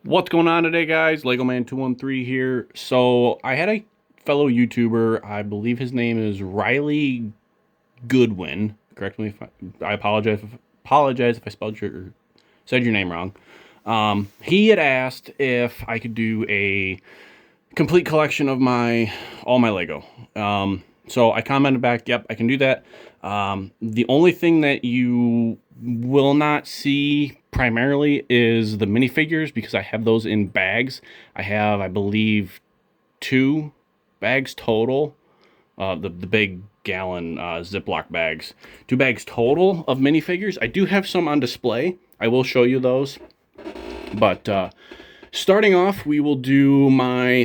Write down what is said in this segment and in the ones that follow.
What's going on today, guys? LegoMan213 here. So I had a fellow YouTuber, I believe his name is Riley Goodwin. Correct me if I apologize if I spelled your said your name wrong. He had asked if I could do a complete collection of all my Lego. So I commented back, yep, I can do that. The only thing that you will not see primarily is the minifigures because I have those in bags. I have, I believe, 2 bags total. The big gallon Ziploc bags. 2 bags total of minifigures. I do have some on display. I will show you those. But starting off, we will do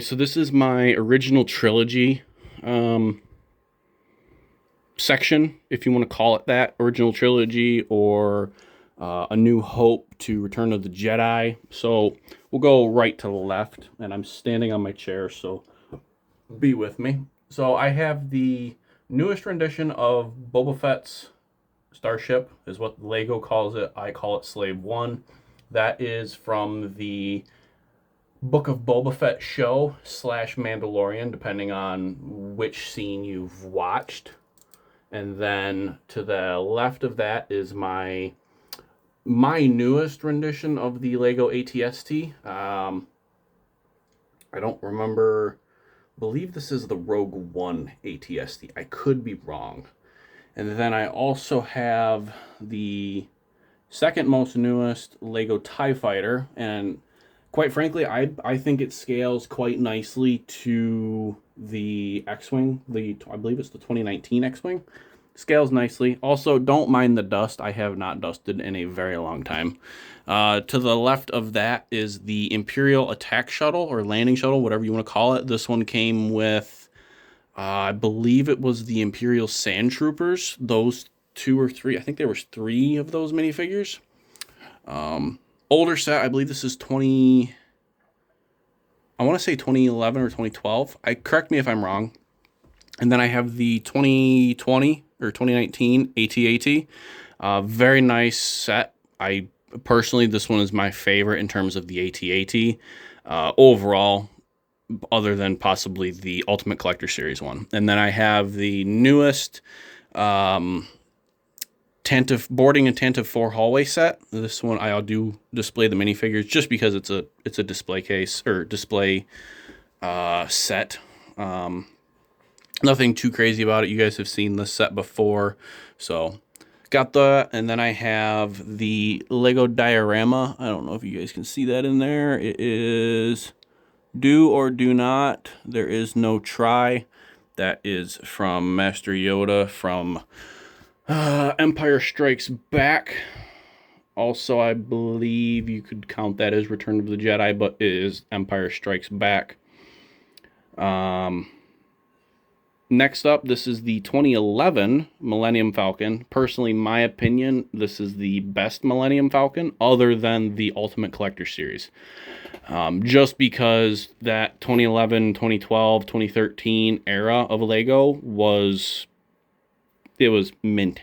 so this is my original trilogy section, if you want to call it that, original trilogy, or A New Hope to Return of the Jedi. So we'll go right to left, and I'm standing on my chair, so be with me. So I have the newest rendition of Boba Fett's Starship, is what Lego calls it. I call it Slave One. That is from the Book of Boba Fett show / Mandalorian, depending on which scene you've watched. And then to the left of that is my newest rendition of the Lego ATST. I don't remember. I believe this is the Rogue One ATST. I could be wrong. And then I also have the second most newest Lego TIE Fighter, and quite frankly, I think it scales quite nicely to the X-Wing. I believe it's the 2019 X-Wing. Scales nicely. Also, don't mind the dust. I have not dusted in a very long time. To the left of that is the Imperial Attack Shuttle, or Landing Shuttle, whatever you want to call it. This one came with, I believe it was the Imperial Sand Troopers. Those 2 or 3, I think there was 3 of those minifigures. Older set, I believe this is I want to say 2011 or 2012. Correct me if I'm wrong. And then I have the 2020 or 2019 AT-AT. Very nice set. Personally, this one is my favorite in terms of the AT-AT. Overall, other than possibly the Ultimate Collector Series one. And then I have the newest boarding and Tantive 4 hallway set. This one I'll do display the minifigures just because it's a display case or display set. Nothing too crazy about it. You guys have seen this set before. So got that. And then I have the Lego diorama. I don't know if you guys can see that in there. It is Do or Do Not. There is no try. That is from Master Yoda from Empire Strikes Back. Also, I believe you could count that as Return of the Jedi, but it is Empire Strikes Back. Next up, this is the 2011 Millennium Falcon. Personally, my opinion, this is the best Millennium Falcon other than the Ultimate Collector Series. Just because that 2011, 2012, 2013 era of Lego was mint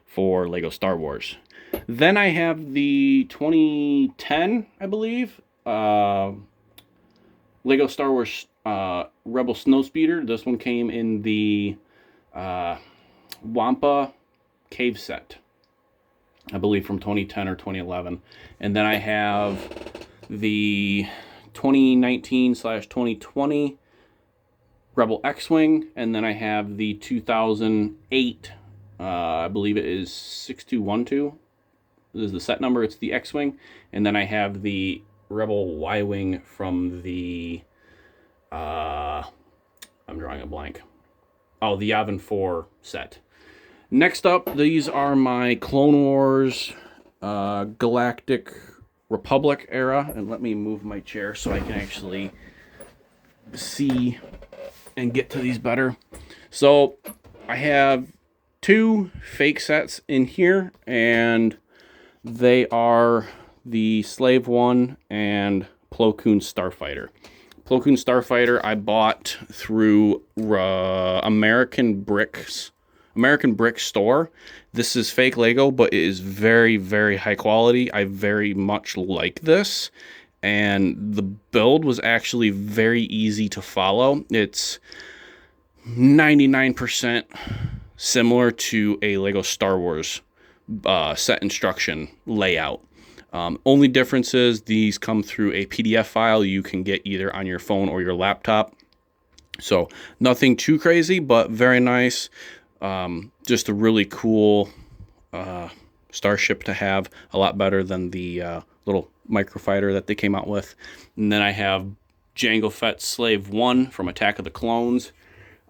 for Lego Star Wars. Then I have the 2010, I believe, Lego Star Wars Rebel Snowspeeder. This one came in the Wampa Cave set, I believe from 2010 or 2011. And then I have the 2019/2020 Rebel X-Wing, and then I have the 2008, I believe it is 6212. This is the set number. It's the X-Wing. And then I have the Rebel Y-Wing from the I'm drawing a blank. Oh, the Yavin 4 set. Next up, these are my Clone Wars Galactic Republic era. And let me move my chair so I can actually see and get to these better. So I have 2 fake sets in here, and they are the Slave One and Plo Koon Starfighter. Plo Koon Starfighter I bought through American Brick Store. This is fake Lego, but it is very, very high quality. I very much like this. and the build was actually very easy to follow. It's 99% similar to a Lego Star Wars set instruction layout. Only difference is these come through a PDF file you can get either on your phone or your laptop. So nothing too crazy, but very nice. Just a really cool starship to have. A lot better than the little microfighter that they came out with. And then I have Jango Fett Slave 1 from Attack of the Clones.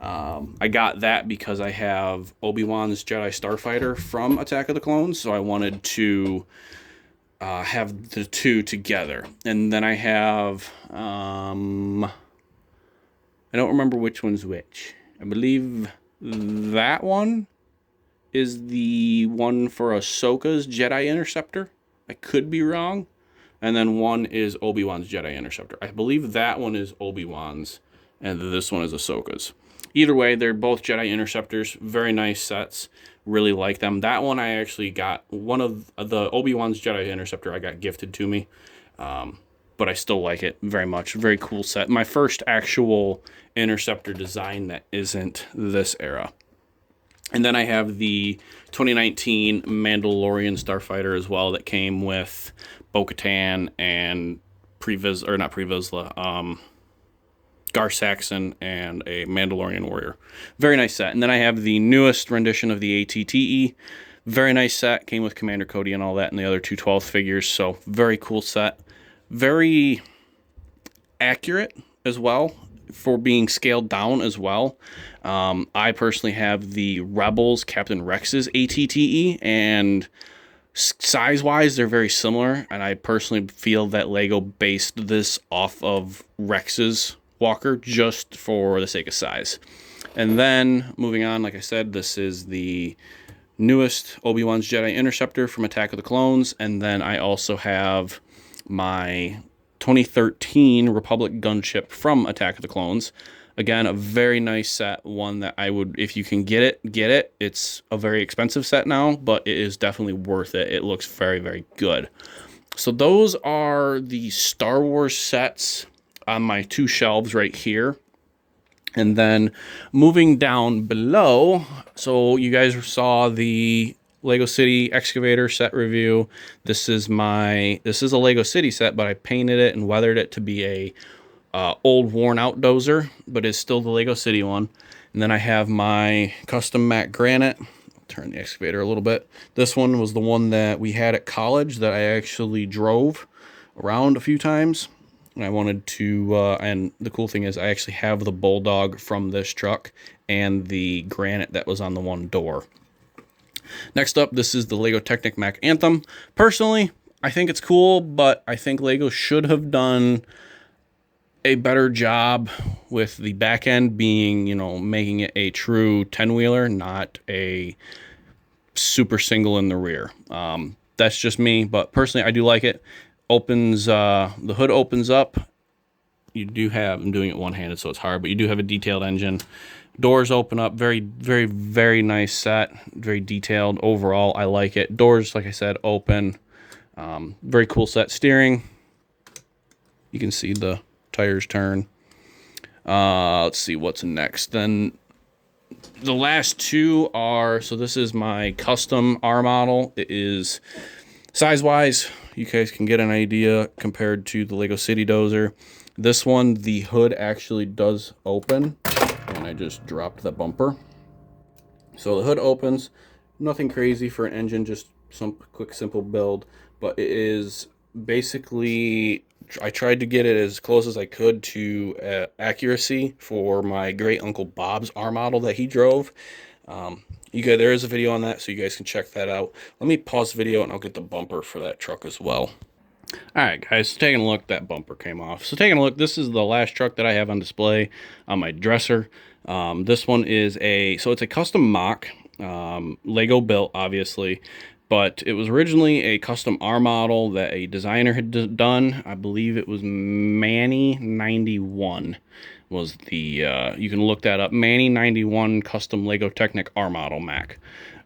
I got that because I have Obi-Wan's Jedi Starfighter from Attack of the Clones, so I wanted to have the two together. And then I have, I don't remember which one's which. I believe that one is the one for Ahsoka's Jedi Interceptor. I could be wrong. And then one is Obi-Wan's Jedi Interceptor. I believe that one is Obi-Wan's, and this one is Ahsoka's. Either way, they're both Jedi Interceptors. Very nice sets. Really like them. That one I actually got. One of the Obi-Wan's Jedi Interceptor I got gifted to me. But I still like it very much. Very cool set. My first actual Interceptor design that isn't this era. And then I have the 2019 Mandalorian Starfighter as well that came with Bo-Katan and Gar Saxon and a Mandalorian warrior. Very nice set. And then I have the newest rendition of the ATTE. Very nice set. Came with Commander Cody and all that and the other 212 figures. So very cool set. Very accurate as well for being scaled down as well. I personally have the Rebels Captain Rex's ATTE, and size-wise, they're very similar. And I personally feel that Lego based this off of Rex's walker just for the sake of size. And then moving on, like I said, this is the newest Obi-Wan's Jedi Interceptor from Attack of the Clones. And then I also have my 2013 Republic gunship from Attack of the Clones. Again, a very nice set, one that I would, if you can get it, get it. It's a very expensive set now, but it is definitely worth it. It looks very, very good. So those are the Star Wars sets on my two shelves right here. And then moving down below, so you guys saw the Lego City excavator set review. This is a Lego City set, but I painted it and weathered it to be a old worn out dozer, but it's still the Lego City one. And then I have my custom matte granite. I'll turn the excavator a little bit. This one was the one that we had at college that I actually drove around a few times. And I wanted to, and the cool thing is I actually have the Bulldog from this truck and the granite that was on the one door. Next up, this is the Lego Technic Mac Anthem. Personally, I think it's cool, but I think Lego should have done a better job with the back end being, making it a true 10-wheeler, not a super single in the rear. That's just me, but personally, I do like it. Opens, the hood opens up. You do have, I'm doing it one-handed, so it's hard, but you do have a detailed engine. Doors open up. Very, very, very nice set. Very detailed overall. I like it. Doors, like I said, open. Very cool set. Steering. You can see the tires turn. Let's see what's next. Then the last two are, so this is my custom R model. It is size-wise, you guys can get an idea compared to the Lego City Dozer. This one, the hood actually does open. And I just dropped the bumper. So the hood opens. Nothing crazy for an engine, just some quick, simple build. But it is basically, I tried to get it as close as I could to accuracy for my great Uncle Bob's R model that he drove. There is a video on that, so you guys can check that out. Let me pause the video and I'll get the bumper for that truck as well. Alright guys, so taking a look, that bumper came off. So taking a look, this is the last truck that I have on display on my dresser. This one is it's a custom mock, Lego built obviously, but it was originally a custom R model that a designer had done. I believe it was Manny 91 was the, you can look that up, Manny 91 custom Lego Technic R model Mac.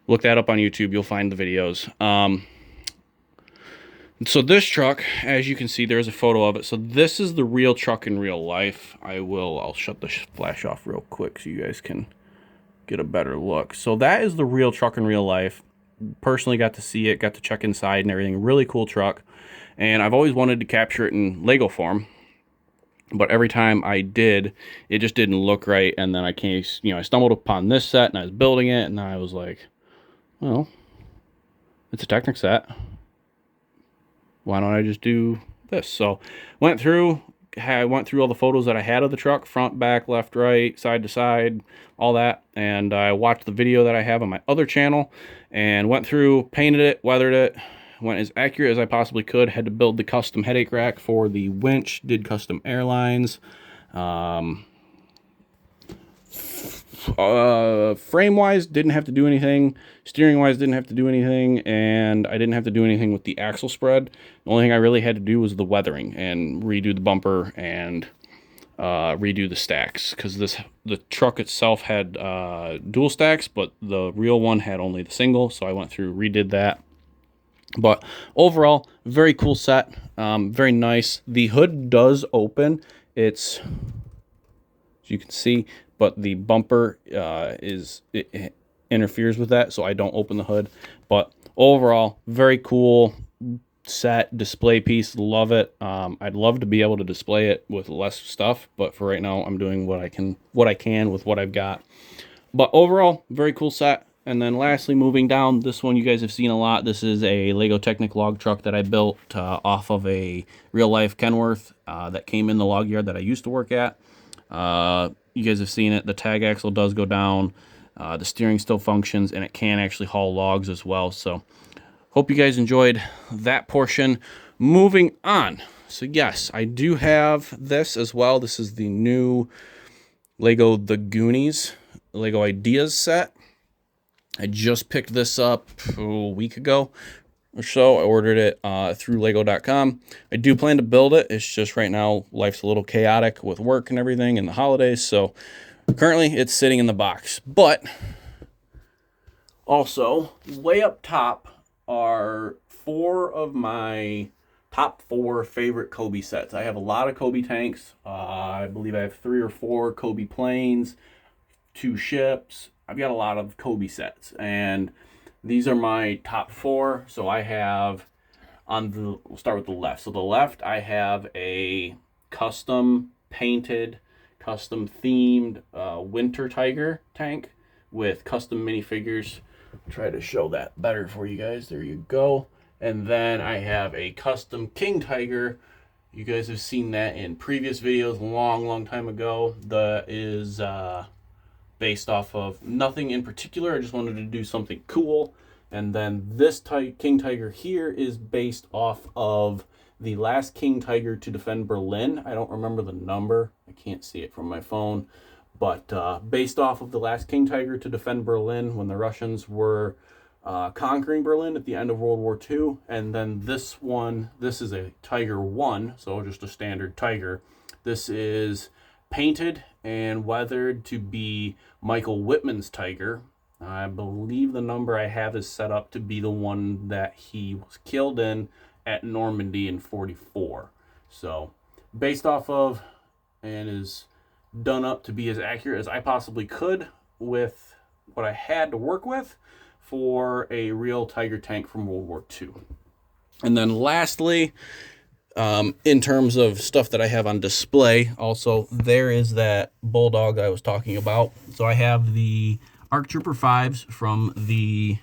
Look that up on YouTube, you'll find the videos. So this truck, as you can see, there's a photo of it. So this is the real truck in real life. I'll shut the flash off real quick so you guys can get a better look. So that is the real truck in real life. Personally got to see it, got to check inside and everything. Really cool truck. And I've always wanted to capture it in Lego form. But every time I did, it just didn't look right. And then I stumbled upon this set and I was building it. And I was like, well, it's a Technic set. Why don't I just do this? So went through all the photos that I had of the truck, front, back, left, right, side to side, all that. And I watched the video that I have on my other channel and went through, painted it, weathered it, went as accurate as I possibly could. Had to build the custom headache rack for the winch, did custom airlines. Frame wise didn't have to do anything, steering wise didn't have to do anything, and I didn't have to do anything with the axle spread. The only thing I really had to do was the weathering and redo the bumper and redo the stacks, because the truck itself had dual stacks, but the real one had only the single, so I went through, redid that. But overall, very cool set, very nice. The hood does open. It's, as you can see, but the bumper it interferes with that, so I don't open the hood. But overall, very cool set, display piece. Love it. I'd love to be able to display it with less stuff, but for right now, I'm doing what I can with what I've got. But overall, very cool set. And then lastly, moving down, this one you guys have seen a lot. This is a Lego Technic log truck that I built off of a real-life Kenworth that came in the log yard that I used to work at. You guys have seen it. The tag axle does go down. The steering still functions, and it can actually haul logs as well. So hope you guys enjoyed that portion. Moving on. So yes, I do have this as well. This is the new Lego The Goonies Lego Ideas set. I just picked this up a week ago or so. I ordered it through lego.com. I do plan to build it. It's just right now life's a little chaotic with work and everything and the holidays, so currently it's sitting in the box. But also, way up top are 4 of my top 4 favorite Kobe sets. I have a lot of Kobe tanks. I believe I have 3 or 4 Kobe planes, 2 ships. I've got a lot of Kobe sets, and these are my top 4. So I have we'll start with the left. So the left, I have a custom painted, custom themed Winter Tiger tank with custom minifigures. I'll try to show that better for you guys. There you go. And then I have a custom King Tiger. You guys have seen that in previous videos long time ago. That is based off of nothing in particular. I just wanted to do something cool. And then this King Tiger here is based off of the last King Tiger to defend Berlin. I don't remember the number. I can't see it from my phone. But based off of the last King Tiger to defend Berlin when the Russians were conquering Berlin at the end of World War II. And then this one, this is a Tiger 1, so just a standard Tiger. This is painted and weathered to be Michael Whitman's Tiger. I believe the number I have is set up to be the one that he was killed in at Normandy in 44. So based off of, and is done up to be as accurate as I possibly could with what I had to work with for a real Tiger tank from World War II. And then lastly, in terms of stuff that I have on display, also there is that Bulldog I was talking about. So I have the ARC Trooper 5s from the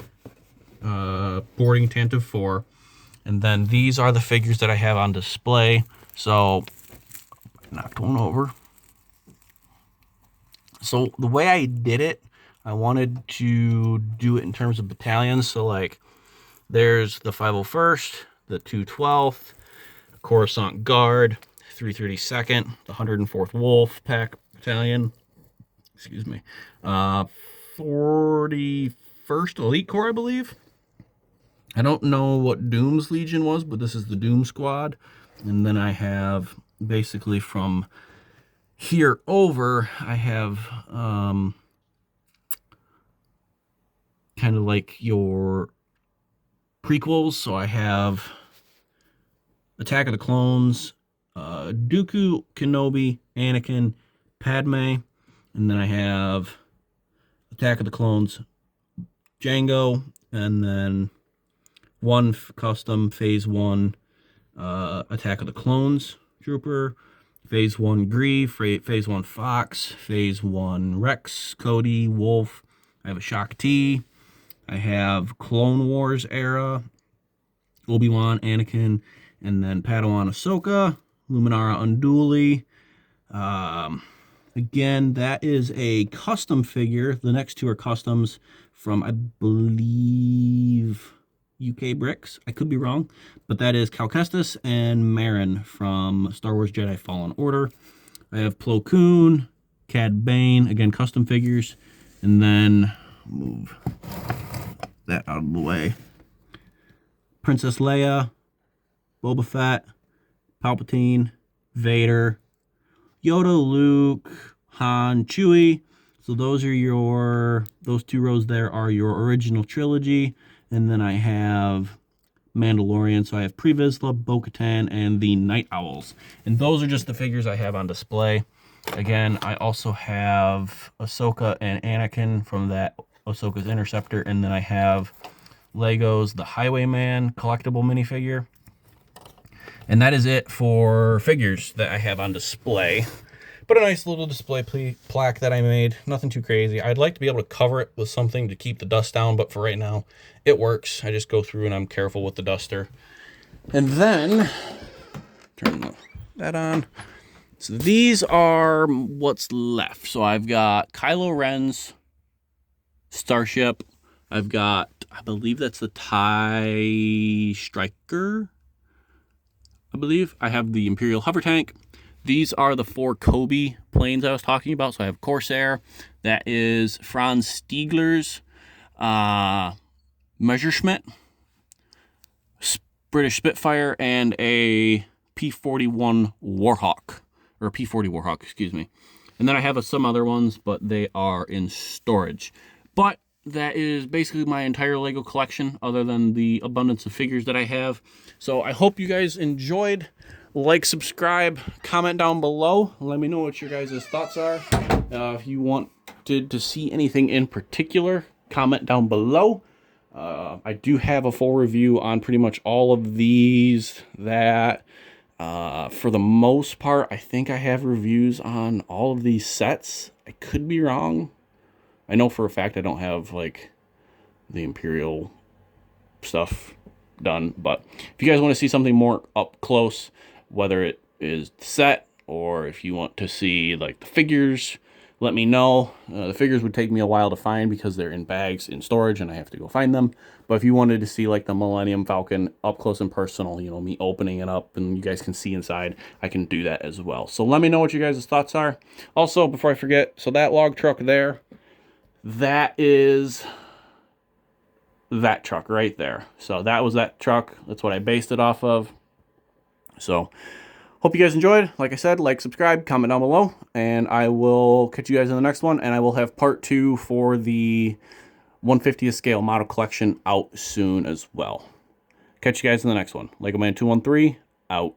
boarding Tantive 4. And then these are the figures that I have on display. So I knocked one over. So the way I did it, I wanted to do it in terms of battalions. So like there's the 501st, the 212th, Coruscant Guard, 332nd, the 104th Wolf Pack Battalion, excuse me, 41st Elite Corps, I believe. I don't know what Doom's Legion was, but this is the Doom Squad. And then I have basically from here over, I have kind of like your prequels. So I have Attack of the Clones, Dooku, Kenobi, Anakin, Padme, and then I have Attack of the Clones, Jango, and then one custom Phase 1 Attack of the Clones Trooper, Phase 1 Grief, Phase 1 Fox, Phase 1 Rex, Cody, Wolf. I have a Shaak Ti. I have Clone Wars era, Obi-Wan, Anakin, and then Padawan Ahsoka, Luminara Unduli. Again, that is a custom figure. The next two are customs from, I believe, UK Bricks. I could be wrong, but that is Cal Kestis and Marin from Star Wars Jedi Fallen Order. I have Plo Koon, Cad Bane, again, custom figures. And then, move that out of the way. Princess Leia, Boba Fett, Palpatine, Vader, Yoda, Luke, Han, Chewie. So those two rows there are your original trilogy. And then I have Mandalorian. So I have Pre Vizsla, Bo-Katan, and the Night Owls. And those are just the figures I have on display. Again, I also have Ahsoka and Anakin from that Ahsoka's Interceptor. And then I have Lego's The Highwayman collectible minifigure. And that is it for figures that I have on display. But a nice little display plaque that I made. Nothing too crazy. I'd like to be able to cover it with something to keep the dust down, but for right now, it works. I just go through and I'm careful with the duster. And then, turn that on. So these are what's left. So I've got Kylo Ren's Starship. I've got, I believe that's the TIE Striker. I believe I have the Imperial Hover Tank. These are the 4 Kobe planes I was talking about. So I have Corsair. That is Franz Stiegler's Messerschmitt, British Spitfire, and a P-41 Warhawk. Or P-40 Warhawk, excuse me. And then I have some other ones, but they are in storage. But that is basically my entire Lego collection, other than the abundance of figures that I have. So I hope you guys enjoyed. Like, subscribe, comment down below. Let me know what your guys' thoughts are. If you wanted to see anything in particular, comment down below. I do have a full review on pretty much all of these that, for the most part, I think I have reviews on all of these sets. I could be wrong. I know for a fact I don't have, like, the Imperial stuff done. But if you guys want to see something more up close, whether it is the set or if you want to see, like, the figures, let me know. The figures would take me a while to find because they're in bags in storage and I have to go find them. But if you wanted to see, like, the Millennium Falcon up close and personal, you know, me opening it up and you guys can see inside, I can do that as well. So let me know what you guys' thoughts are. Also, before I forget, so that log truck there, that is that truck right there. So that was that truck. That's what I based it off of. So hope you guys enjoyed. Like I said, like, subscribe, comment down below, and I will catch you guys in the next one. And I will have part 2 for the 150th scale model collection out soon as well. Catch you guys in the next one. LegoMan213 out.